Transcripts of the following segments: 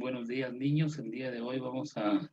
Buenos días, niños. El día de hoy vamos a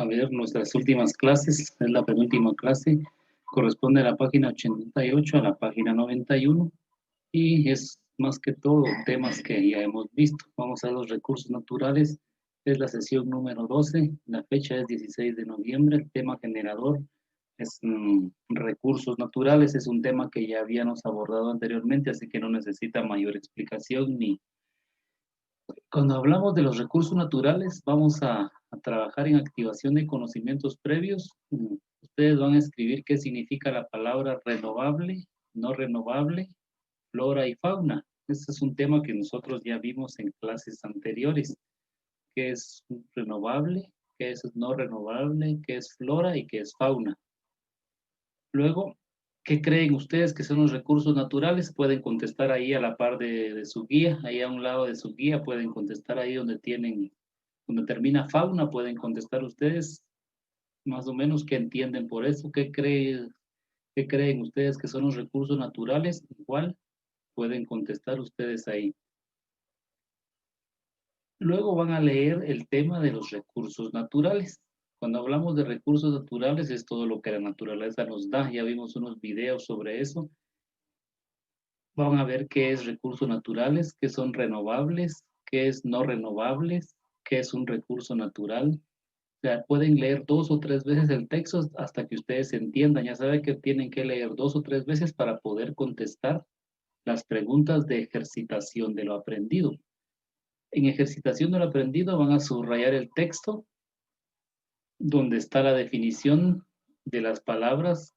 ver nuestras últimas clases. Es la penúltima clase. Corresponde a la página 88 a la página 91 y es más que todo temas que ya hemos visto. Vamos a los recursos naturales. Es la sesión número 12. La fecha es 16 de noviembre. El tema generador es recursos naturales. Es un tema que ya habíamos abordado anteriormente, así que no necesita mayor explicación ni cuando hablamos de los recursos naturales, vamos a trabajar en activación de conocimientos previos. Ustedes van a escribir qué significa la palabra renovable, no renovable, flora y fauna. Este es un tema que nosotros ya vimos en clases anteriores. ¿Qué es renovable? ¿Qué es no renovable? ¿Qué es flora y qué es fauna? Luego, ¿qué creen ustedes que son los recursos naturales? Pueden contestar ahí a la par de su guía, ahí a un lado de su guía, pueden contestar ahí donde termina fauna, pueden contestar ustedes más o menos qué entienden por eso, qué creen ustedes que son los recursos naturales, igual pueden contestar ustedes ahí. Luego van a leer el tema de los recursos naturales. Cuando hablamos de recursos naturales es todo lo que la naturaleza nos da, ya vimos unos videos sobre eso. Van a ver qué es recursos naturales, qué son renovables, qué es no renovables, qué es un recurso natural. O sea, pueden leer 2 o 3 veces el texto hasta que ustedes entiendan. Ya saben que tienen que leer 2 o 3 veces para poder contestar las preguntas de ejercitación de lo aprendido. En ejercitación de lo aprendido van a subrayar el texto donde está la definición de las palabras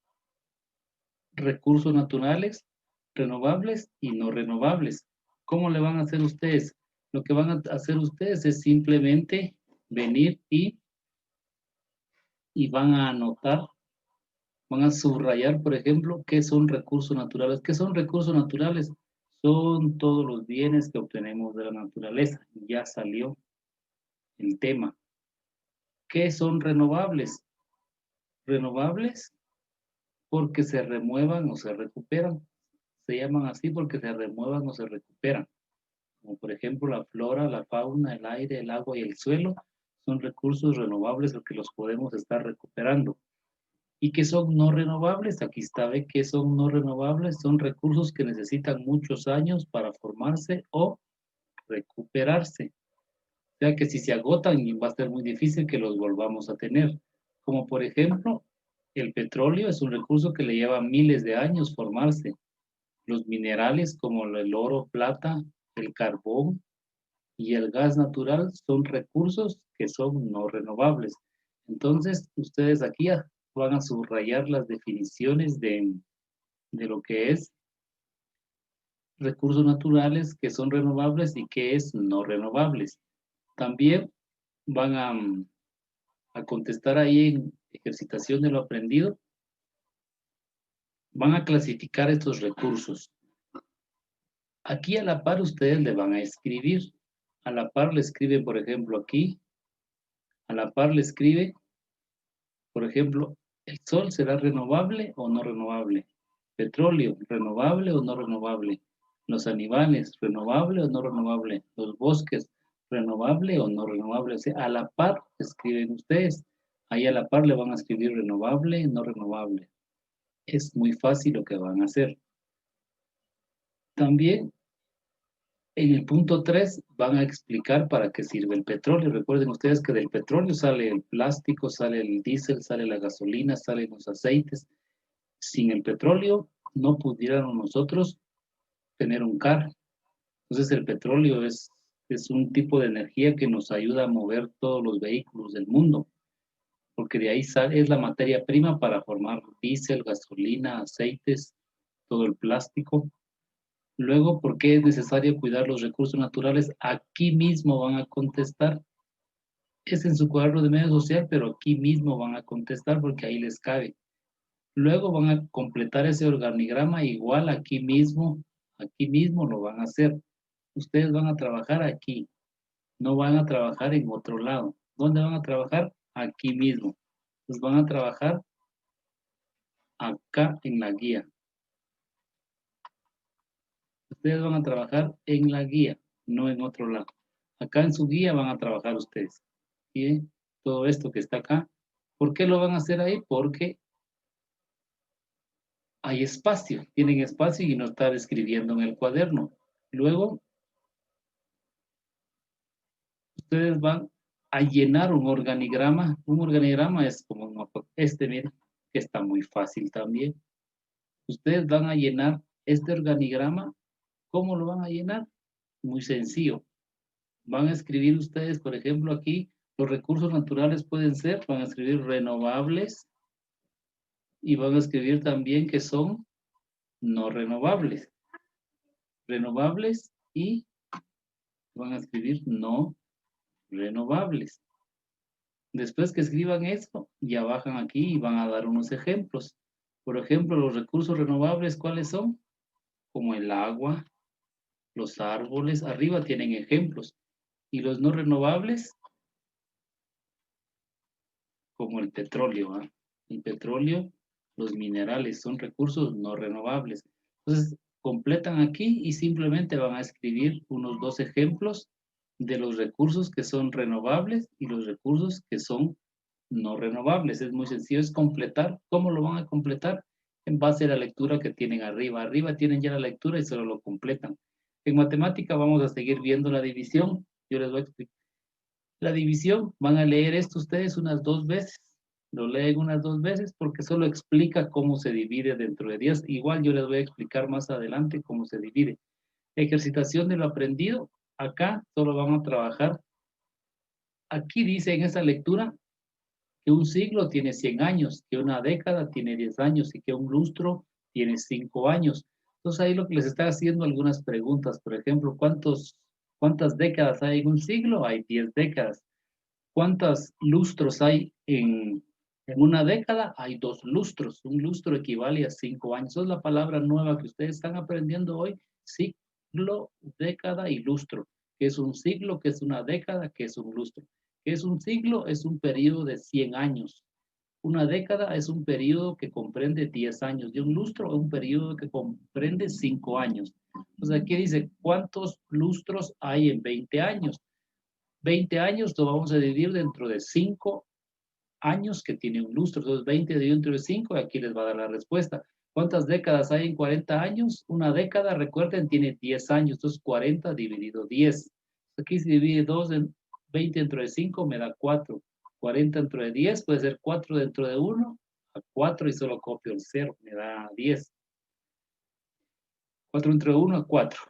recursos naturales, renovables y no renovables. ¿Cómo le van a hacer ustedes? Lo que van a hacer ustedes es simplemente venir y van a anotar, van a subrayar, por ejemplo, qué son recursos naturales. ¿Qué son recursos naturales? Son todos los bienes que obtenemos de la naturaleza. Ya salió el tema. ¿Qué son renovables? Renovables porque se remuevan o se recuperan. Se llaman así porque se remuevan o se recuperan. Como por ejemplo la flora, la fauna, el aire, el agua y el suelo, son recursos renovables los que los podemos estar recuperando. ¿Y qué son no renovables? Aquí está, ve que son no renovables, son recursos que necesitan muchos años para formarse o recuperarse. O sea que si se agotan va a ser muy difícil que los volvamos a tener. Como por ejemplo, el petróleo es un recurso que le lleva miles de años formarse. Los minerales como el oro, plata, el carbón y el gas natural son recursos que son no renovables. Entonces, ustedes aquí van a subrayar las definiciones de lo que es recursos naturales que son renovables y que es no renovables. También van a contestar ahí en ejercitación de lo aprendido, van a clasificar estos recursos. Aquí a la par ustedes le van a escribir, a la par le escribe, por ejemplo, aquí, a la par le escribe, por ejemplo, ¿el sol será renovable o no renovable? Petróleo, ¿renovable o no renovable? Los animales, ¿renovable o no renovable? Los bosques, ¿renovable o no renovable? O sea, a la par escriben ustedes. Ahí a la par le van a escribir renovable, no renovable. Es muy fácil lo que van a hacer. También en el punto 3 van a explicar para qué sirve el petróleo. Recuerden ustedes que del petróleo sale el plástico, sale el diésel, sale la gasolina, salen los aceites. Sin el petróleo no pudiéramos nosotros tener un carro. Entonces el petróleo es un tipo de energía que nos ayuda a mover todos los vehículos del mundo, porque de ahí sale, es la materia prima para formar diésel, gasolina, aceites, todo el plástico. Luego, ¿por qué es necesario cuidar los recursos naturales? Aquí mismo van a contestar. Es en su cuadro de medio social, pero aquí mismo van a contestar porque ahí les cabe. Luego van a completar ese organigrama igual aquí mismo lo van a hacer. Ustedes van a trabajar aquí, no van a trabajar en otro lado. ¿Dónde van a trabajar? Aquí mismo. Entonces van a trabajar acá en la guía. Ustedes van a trabajar en la guía, no en otro lado. Acá en su guía van a trabajar ustedes. ¿Sí? Todo esto que está acá. ¿Por qué lo van a hacer ahí? Porque hay espacio, tienen espacio y no estar escribiendo en el cuaderno. Luego, ustedes van a llenar un organigrama. Un organigrama es como este, miren, que está muy fácil también. Ustedes van a llenar este organigrama. ¿Cómo lo van a llenar? Muy sencillo. Van a escribir ustedes, por ejemplo, aquí, los recursos naturales pueden ser, van a escribir renovables y van a escribir también que son no renovables. Renovables y van a escribir no renovables. Después que escriban esto, ya bajan aquí y van a dar unos ejemplos. Por ejemplo, los recursos renovables, ¿cuáles son? Como el agua, los árboles, arriba tienen ejemplos. Y los no renovables, como el petróleo, ¿ah? El petróleo, los minerales, son recursos no renovables. Entonces, completan aquí y simplemente van a escribir unos 2 ejemplos de los recursos que son renovables y los recursos que son no renovables. Es muy sencillo, es completar. ¿Cómo lo van a completar? En base a la lectura que tienen arriba. Arriba tienen ya la lectura y solo lo completan. En matemática vamos a seguir viendo la división. Yo les voy a explicar. La división, van a leer esto ustedes unas 2 veces. Lo leen unas 2 veces porque solo explica cómo se divide dentro de 10. Igual yo les voy a explicar más adelante cómo se divide. Ejercitación de lo aprendido. Acá solo vamos a trabajar. Aquí dice en esa lectura que un siglo tiene 100 años, que una década tiene 10 años y que un lustro tiene 5 años. Entonces ahí lo que les está haciendo algunas preguntas, por ejemplo, ¿cuántas décadas hay en un siglo? Hay 10 décadas. ¿Cuántos lustros hay en una década? Hay 2 lustros. Un lustro equivale a 5 años. Esa es la palabra nueva que ustedes están aprendiendo hoy. Siglo, década y lustro. ¿Qué es un siglo? ¿Qué es una década? ¿Qué es un lustro? ¿Qué es un siglo? Es un periodo de 100 años. Una década es un periodo que comprende 10 años y un lustro es un periodo que comprende 5 años. Entonces aquí dice, ¿cuántos lustros hay en 20 años? 20 años lo vamos a dividir dentro de 5 años que tiene un lustro. Entonces 20 dividido entre 5 y aquí les va a dar la respuesta. ¿Cuántas décadas hay en 40 años? Una década, recuerden, tiene 10 años. Entonces 40 dividido 10. Aquí se divide 2 en 20 dentro de 5 me da 4. 40 dentro de 10 puede ser 4 dentro de 1 a 4 y solo copio el 0, me da 10. 4 dentro de 1 a 4.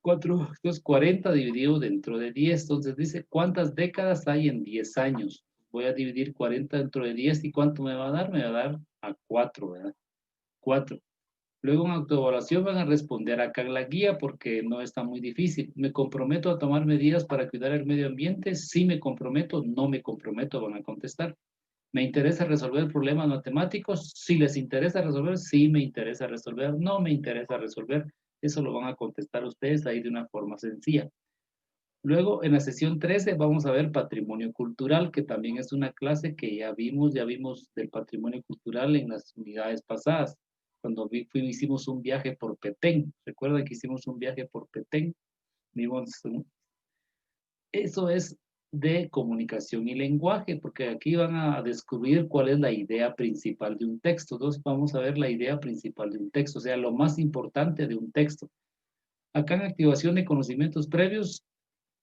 4, entonces 40 dividido dentro de 10. Entonces dice, ¿cuántas décadas hay en 10 años? Voy a dividir 40 dentro de 10 y ¿cuánto me va a dar? Me va a dar a 4, ¿verdad? 4. Luego en autoevaluación van a responder acá en la guía porque no está muy difícil. ¿Me comprometo a tomar medidas para cuidar el medio ambiente? Sí me comprometo, no me comprometo, van a contestar. ¿Me interesa resolver problemas matemáticos? Si les interesa resolver, sí me interesa resolver, no me interesa resolver. Eso lo van a contestar ustedes ahí de una forma sencilla. Luego, en la sesión 13 vamos a ver patrimonio cultural, que también es una clase que ya vimos del patrimonio cultural en las unidades pasadas, cuando hicimos un viaje por Petén. ¿Recuerdan que hicimos un viaje por Petén? Eso es de comunicación y lenguaje, porque aquí van a descubrir cuál es la idea principal de un texto. Entonces vamos a ver la idea principal de un texto, o sea, lo más importante de un texto. Acá en activación de conocimientos previos,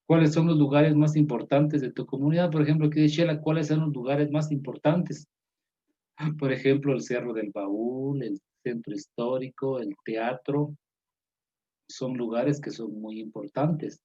¿cuáles son los lugares más importantes de tu comunidad? Por ejemplo, aquí dice Shela, ¿cuáles son los lugares más importantes? Por ejemplo, el Cerro del Baúl, el Centro Histórico, el teatro, son lugares que son muy importantes.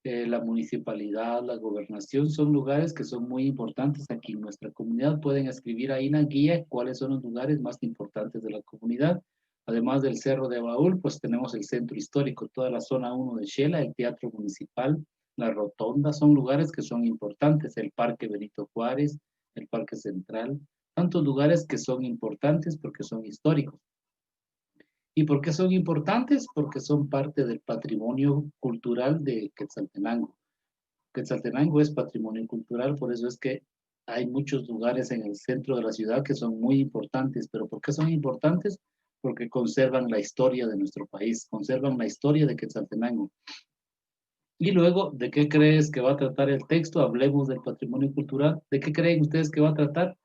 La municipalidad, la gobernación, son lugares que son muy importantes aquí en nuestra comunidad. Pueden escribir ahí en la guía cuáles son los lugares más importantes de la comunidad. Además del Cerro de Baúl, pues tenemos el centro histórico, toda la zona 1 de Xela, el teatro municipal, la rotonda, son lugares que son importantes. El Parque Benito Juárez, el Parque Central, tantos lugares que son importantes porque son históricos. ¿Y por qué son importantes? Porque son parte del patrimonio cultural de Quetzaltenango. Quetzaltenango es patrimonio cultural, por eso es que hay muchos lugares en el centro de la ciudad que son muy importantes. ¿Pero por qué son importantes? Porque conservan la historia de nuestro país, conservan la historia de Quetzaltenango. Y luego, ¿de qué crees que va a tratar el texto? Hablemos del patrimonio cultural. ¿De qué creen ustedes que va a tratar?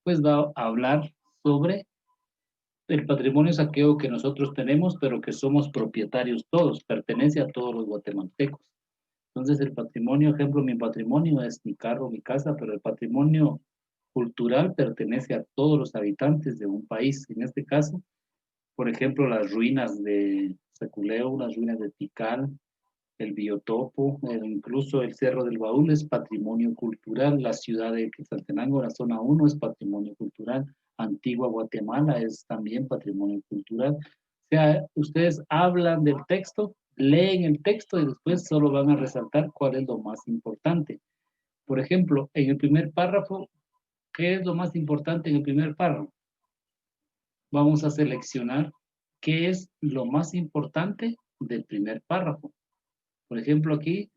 Pues va a hablar sobre el patrimonio saqueo que nosotros tenemos, pero que somos propietarios todos, pertenece a todos los guatemaltecos. Entonces, el patrimonio, ejemplo, mi patrimonio es mi carro, mi casa, pero el patrimonio cultural pertenece a todos los habitantes de un país. En este caso, por ejemplo, las ruinas de Saculeo, las ruinas de Tikal, el biotopo, incluso el Cerro del Baúl es patrimonio cultural, la ciudad de Quetzaltenango, la zona 1 es patrimonio cultural, Antigua Guatemala es también patrimonio cultural. O sea, ustedes hablan del texto, leen el texto y después solo van a resaltar cuál es lo más importante. Por ejemplo, en el primer párrafo, ¿qué es lo más importante en el primer párrafo? Vamos a seleccionar qué es lo más importante del primer párrafo. Por ejemplo, aquí,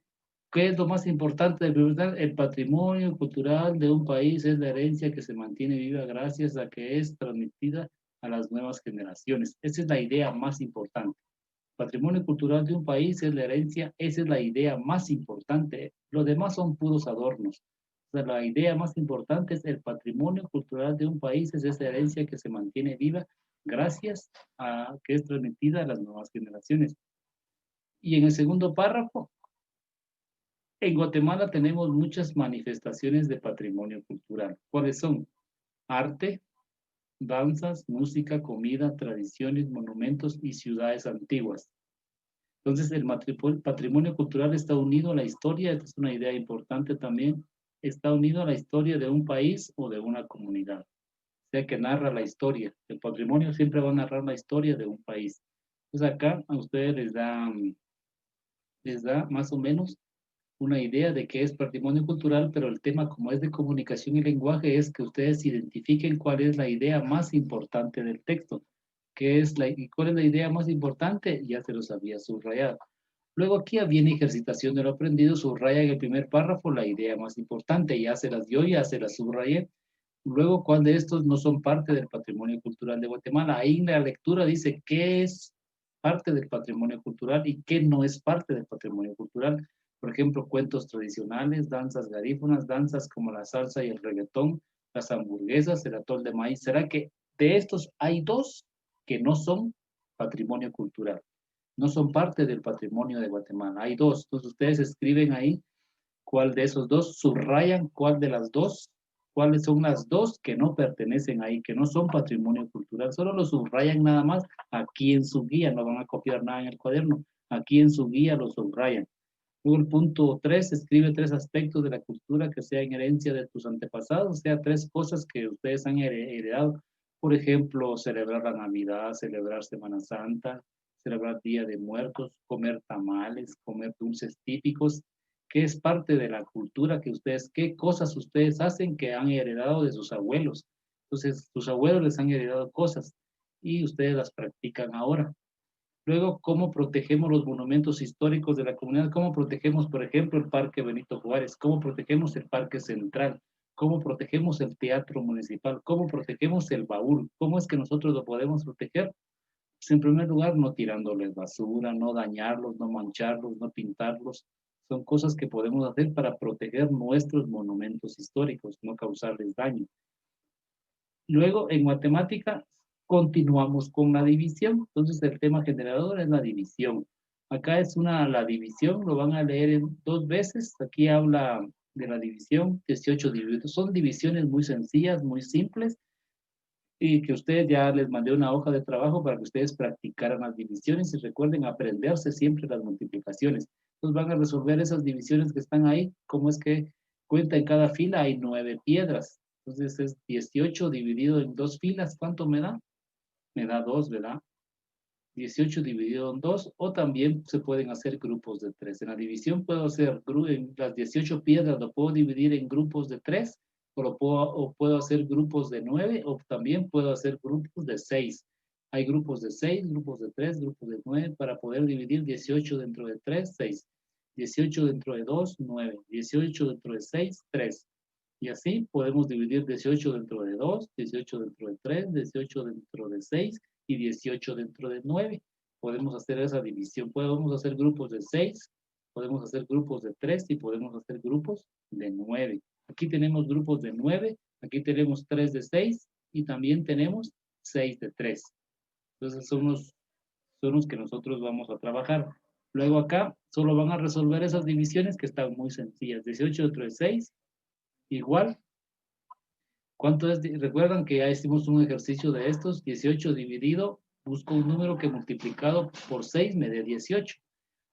¿qué es lo más importante del primer párrafo? El patrimonio cultural de un país es la herencia que se mantiene viva gracias a que es transmitida a las nuevas generaciones. Esa es la idea más importante. Patrimonio cultural de un país es la herencia, esa es la idea más importante. Los demás son puros adornos. O sea, la idea más importante es el patrimonio cultural de un país, es esa herencia que se mantiene viva gracias a que es transmitida a las nuevas generaciones. Y en el segundo párrafo, en Guatemala tenemos muchas manifestaciones de patrimonio cultural. ¿Cuáles son? Arte, danzas, música, comida, tradiciones, monumentos y ciudades antiguas. Entonces, el patrimonio cultural está unido a la historia, esta es una idea importante también, está unido a la historia de un país o de una comunidad, o sea que narra la historia. El patrimonio siempre va a narrar la historia de un país. Entonces, acá a ustedes les da más o menos una idea de qué es patrimonio cultural, pero el tema, como es de comunicación y lenguaje, es que ustedes identifiquen cuál es la idea más importante del texto. ¿Y cuál es la idea más importante? Ya se los había subrayado. Luego aquí viene ejercitación de lo aprendido, subraya en el primer párrafo la idea más importante, ya se las dio, ya se las subrayé. Luego, ¿cuál de estos no son parte del patrimonio cultural de Guatemala? Ahí en la lectura dice qué es parte del patrimonio cultural y qué no es parte del patrimonio cultural. Por ejemplo, cuentos tradicionales, danzas garífunas, danzas como la salsa y el reggaetón, las hamburguesas, el atol de maíz. ¿Será que de estos hay dos que no son patrimonio cultural? No son parte del patrimonio de Guatemala. Hay dos. Entonces ustedes escriben ahí cuál de esos dos, subrayan cuál de las dos, cuáles son las dos que no pertenecen ahí, que no son patrimonio cultural. Solo lo subrayan nada más aquí en su guía, no van a copiar nada en el cuaderno. Aquí en su guía lo subrayan. Luego el punto 3, escribe 3 aspectos de la cultura que sean herencia de tus antepasados, o sea, 3 cosas que ustedes han heredado. Por ejemplo, celebrar la Navidad, celebrar Semana Santa, celebrar Día de Muertos, comer tamales, comer dulces típicos, que es parte de la cultura que ustedes, qué cosas ustedes hacen que han heredado de sus abuelos. Entonces, sus abuelos les han heredado cosas y ustedes las practican ahora. Luego, ¿cómo protegemos los monumentos históricos de la comunidad? ¿Cómo protegemos, por ejemplo, el Parque Benito Juárez? ¿Cómo protegemos el Parque Central? ¿Cómo protegemos el Teatro Municipal? ¿Cómo protegemos el baúl? ¿Cómo es que nosotros lo podemos proteger? Pues en primer lugar, no tirándoles basura, no dañarlos, no mancharlos, no pintarlos. Son cosas que podemos hacer para proteger nuestros monumentos históricos, no causarles daño. Luego, en matemática, continuamos con la división. Entonces, el tema generador es la división. Acá es la división, lo van a leer en 2 veces. Aquí habla de la división, 18 divididos. Son divisiones muy sencillas, muy simples, y que ustedes ya les mandé una hoja de trabajo para que ustedes practicaran las divisiones y recuerden aprenderse siempre las multiplicaciones. Entonces van a resolver esas divisiones que están ahí. ¿Cómo es que cuenta en cada fila? Hay 9 piedras. Entonces es 18 dividido en 2 filas. ¿Cuánto me da? Me da 2, ¿verdad? 18 dividido en 2, o también se pueden hacer grupos de 3. En la división puedo hacer, en las 18 piedras lo puedo dividir en grupos de 3, o puedo hacer grupos de 9, o también puedo hacer grupos de 6. Hay grupos de 6, grupos de 3, grupos de 9, para poder dividir 18 dentro de 3, 6. 18 dentro de 2, 9. 18 dentro de 6, 3. Y así podemos dividir 18 dentro de 2, 18 dentro de 3, 18 dentro de 6 y 18 dentro de 9. Podemos hacer esa división. Podemos hacer grupos de 6, Podemos hacer grupos de 3 y podemos hacer grupos de 9. Aquí tenemos grupos de 9, aquí tenemos 3 de 6 y también tenemos 6 de 3. Entonces son los que nosotros vamos a trabajar. Luego acá solo van a resolver esas divisiones que están muy sencillas. 18 entre 6 igual. ¿Cuánto es? Recuerdan que ya hicimos un ejercicio de estos. 18 dividido, busco un número que multiplicado por 6 me dé 18.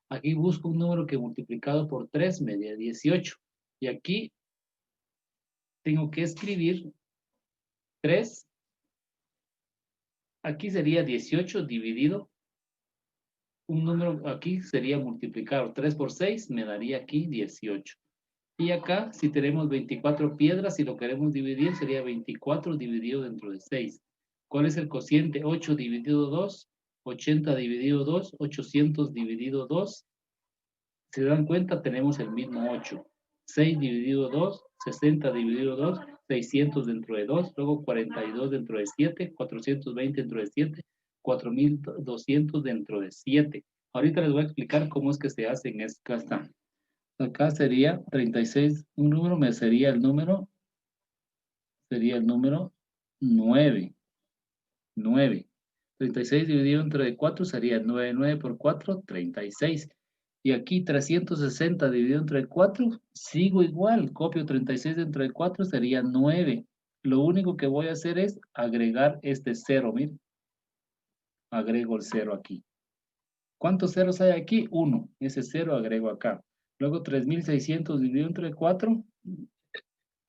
Aquí busco un número que multiplicado por 3 me dé 18. Y aquí tengo que escribir 3. Aquí sería 18 dividido. Un número aquí sería multiplicado. 3 por 6 me daría aquí 18. Y acá, si tenemos 24 piedras y lo queremos dividir, sería 24 dividido dentro de 6. ¿Cuál es el cociente? 8 dividido 2, 80 dividido 2, 800 dividido 2. Si se dan cuenta, tenemos el mismo 8. 6 dividido 2, 60 dividido 2, 600 dentro de 2, luego 42 dentro de 7, 420 dentro de 7, 4200 dentro de 7. Ahorita les voy a explicar cómo es que se hace en esta. Acá sería 36, un número me sería el número 9. 9. 36 dividido entre 4 sería 9. 9 por 4, 36. Y aquí 360 dividido entre 4, sigo igual. Copio 36 dentro de 4, sería 9. Lo único que voy a hacer es agregar este 0, miren. Agrego el 0 aquí. ¿Cuántos ceros hay aquí? 1. Ese 0 agrego acá. Luego 3600 dividido entre 4,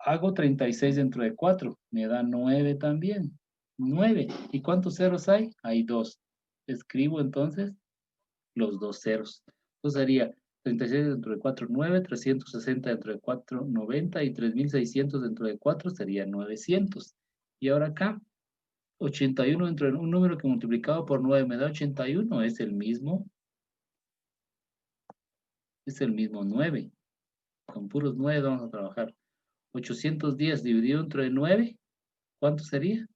hago 36 dentro de 4, me da 9 también. 9. ¿Y cuántos ceros hay? Hay 2. Escribo entonces los 2 ceros. Entonces sería 36 dentro de 4, 9, 360 dentro de 4, 90 y 3600 dentro de 4 sería 900. Y ahora acá, 81 dentro de un número que multiplicado por 9 me da 81, es el mismo 9. Con puros 9 vamos a trabajar. 810 dividido entre 9, ¿cuánto sería?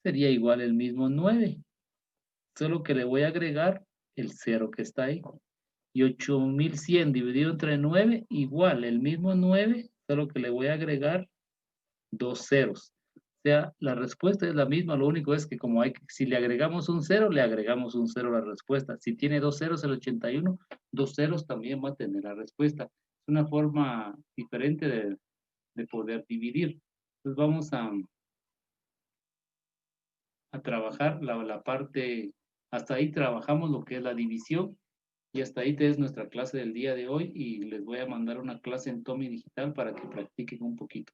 Sería igual el mismo 9. Solo que le voy a agregar el 0 que está ahí. Y 8100 dividido entre 9, igual el mismo 9, solo que le voy a agregar 2 ceros. O sea, la respuesta es la misma, lo único es que si le agregamos un 0, le agregamos un 0 a la respuesta. Si tiene 2 ceros el 81, 2 ceros también va a tener la respuesta. Es una forma diferente de poder dividir. Entonces vamos a trabajar la parte, hasta ahí trabajamos lo que es la división y hasta ahí es nuestra clase del día de hoy y les voy a mandar una clase en Tommy Digital para que practiquen un poquito.